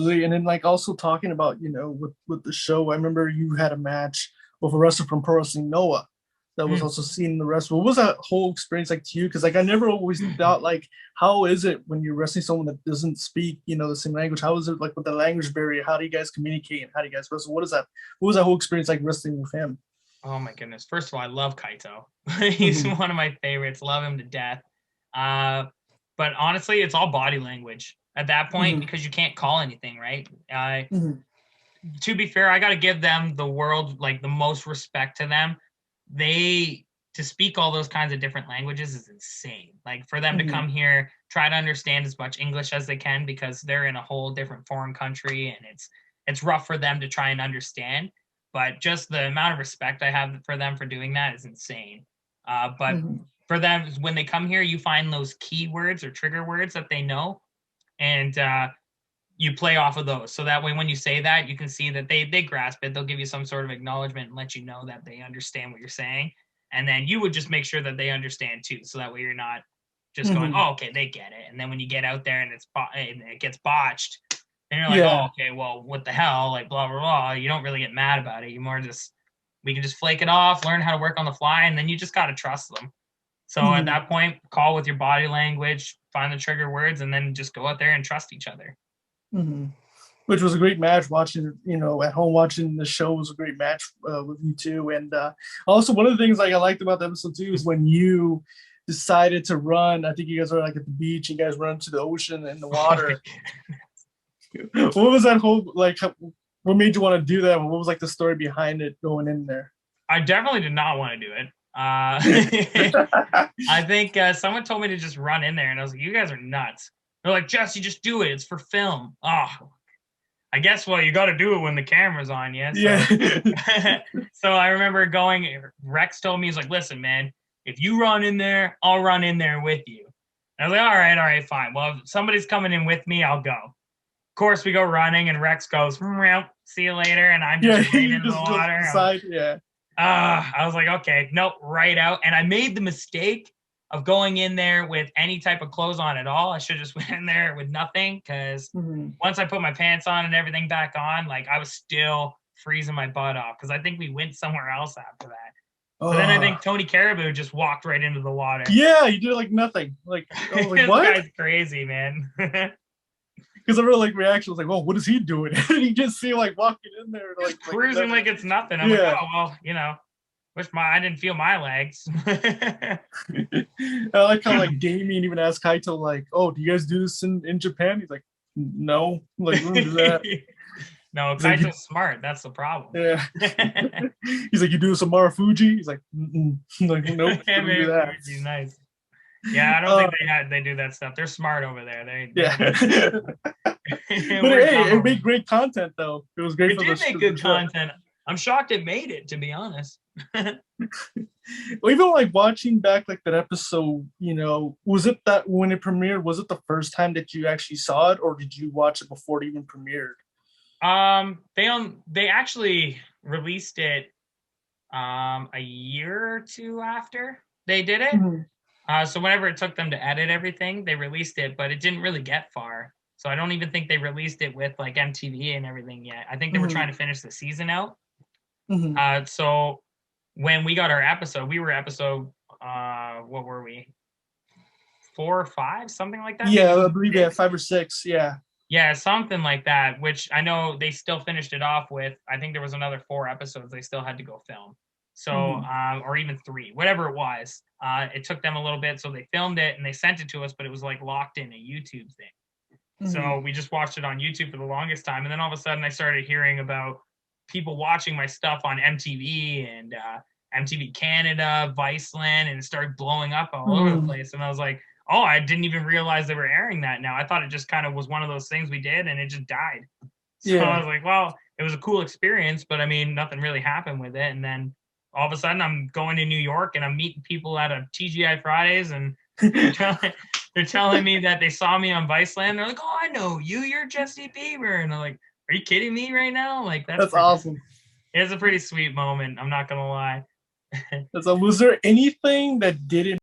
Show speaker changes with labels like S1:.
S1: And then like also talking about, with the show, I remember you had a match with a wrestler from Pro Wrestling Noah that was
S2: Mm.
S1: also seen in the wrestling. What was that whole experience like to you? Because like I never always thought like how is it when you're wrestling someone that doesn't speak, the same language? How is it like with the language barrier? How do you guys communicate and how do you guys wrestle? What is that? What was that whole experience like wrestling with him?
S2: Oh my goodness. First of all, I love Kaito. He's
S1: Hmm.
S2: one of my favorites. Love him to death. Uh, but honestly, it's all body language at that point
S1: Hmm.
S2: because you can't call anything, right?
S1: Hmm.
S2: To be fair, I got to give them the world, like the most respect to them. They to speak all those kinds of different languages is insane. Like for them to
S1: Hmm.
S2: come here, try to understand as much English as they can because they're in a whole different foreign country and it's rough for them to try and understand. But just the amount of respect I have for them for doing that is insane. But
S1: Hmm.
S2: for them, when they come here, you find those keywords or trigger words that they know, and you play off of those. So that way, when you say that, you can see that they grasp it. They'll give you some sort of acknowledgement and let you know that they understand what you're saying. And then you would just make sure that they understand too. So that way, you're not just going,
S1: Hmm.
S2: "Oh, okay, they get it." And then when you get out there and and it gets botched, then you're like, "Oh,
S1: Yeah.
S2: okay, well, what the hell?" Like blah blah blah. You don't really get mad about it. You more just we can just flake it off, learn how to work on the fly, and then you just got to trust them. So at
S1: Hmm.
S2: that point, call with your body language, find the trigger words, and then just go out there and trust each other.
S1: Hmm. Which was a great match. Watching, at home watching the show was a great match with you two. And also one of the things like I liked about the episode too is when you decided to run. I think you guys were like at the beach. You guys run to the ocean and the
S2: Oh my
S1: water. What was that whole like? What made you want to do that? What was like the story behind it going in there?
S2: I definitely did not want to do it. I think someone told me to just run in there, and I was like, "You guys are nuts." They're like, "Jesse, just do it. It's for film." Oh, I guess. Well, you got to do it when the camera's on you.
S1: Yeah.
S2: So, so I remember going. Rex told me, he's like, "Listen, man, if you run in there, I'll run in there with you." And I was like, all right, fine. Well, if somebody's coming in with me, I'll go. Of course, we go running, and Rex goes, "See you later," and I'm
S1: Yeah,
S2: just right
S1: he
S2: into the
S1: just goes
S2: water.
S1: beside. Yeah.
S2: I was like, okay, nope, right out. And I made the mistake of going in there with any type of clothes on at all. I should have just went in there with nothing because
S1: Hmm.
S2: once I put my pants on and everything back on, like I was still freezing my butt off because I think we went somewhere else after that. But then I
S1: Oh.
S2: think Tony Caribou just walked right into the water.
S1: Yeah, you did like nothing. Like I was like,
S2: This
S1: what?
S2: guy's crazy, man.
S1: Because I really like reaction was like, "Well, what is he doing?" And you just see him like walking in there,
S2: Just
S1: like
S2: cruising
S1: never.
S2: like it's nothing. I'm like,
S1: Yeah.
S2: oh well, wish my I didn't feel my legs.
S1: I like how like Damien even asked Kaito like, "Oh, do you guys do this in Japan?" He's like, "No, like we don't do that."
S2: No,
S1: He's like,
S2: Kaito's smart. That's the problem.
S1: "Yeah." He's like, "You do some Marufuji?" He's like, "Mm-mm." Like, "Nope, we don't do
S2: Man,
S1: that."
S2: Fuji, nice. Yeah, I don't
S1: Uh,
S2: think they do that stuff. They're smart over there. They
S1: yeah.
S2: don't do that.
S1: But
S2: We're
S1: hey,
S2: dumb
S1: it
S2: over
S1: made
S2: here.
S1: great content though. It was great
S2: It
S1: for
S2: did make
S1: the
S2: good
S1: show.
S2: content. I'm shocked it made it, to be honest.
S1: Well, even like watching back like that episode, was it that when it premiered, was it the first time that you actually saw it, or did you watch it before it even premiered?
S2: They actually released it a year or two after they did it.
S1: Mhm.
S2: So whenever it took them to edit everything, they released it, but it didn't really get far. So I don't even think they released it with like MTV and everything yet. I think they were trying
S1: Mhm.
S2: to finish the season out.
S1: Mhm.
S2: So when we got our episode, we were episode what were we? 4 or 5, something like that, maybe
S1: Yeah, I
S2: even
S1: believe yeah,
S2: 6.
S1: 5 or 6. Yeah.
S2: Yeah, something like that, which I know they still finished it off with. I think there was another 4 episodes they still had to go film. So,
S1: Mhm.
S2: or even 3, whatever it was. It took them a little bit, so they filmed it and they sent it to us, but it was like locked in a YouTube thing. So
S1: Mhm.
S2: we just watched it on YouTube for the longest time, and then all of a sudden I started hearing about people watching my stuff on MTV and MTV Canada, Viceland, and it started blowing up all over the
S1: Mhm.
S2: place. And I was like, oh, I didn't even realize they were airing that now. I thought it just kind of was one of those things we did, and it just died. So I
S1: Yeah.
S2: was like, well, it was a cool experience, but I mean, nothing really happened with it. And then all of a sudden, I'm going to New York and I'm meeting people at a TGI Fridays, and they're telling they're telling me that they saw me on Viceland. They're like, "Oh, I know you. You're Jesse Bieber," and I'm like, "Are you kidding me right now?" Like
S1: That's awesome.
S2: it's a pretty sweet moment. I'm not gonna lie.
S1: Was there anything that didn't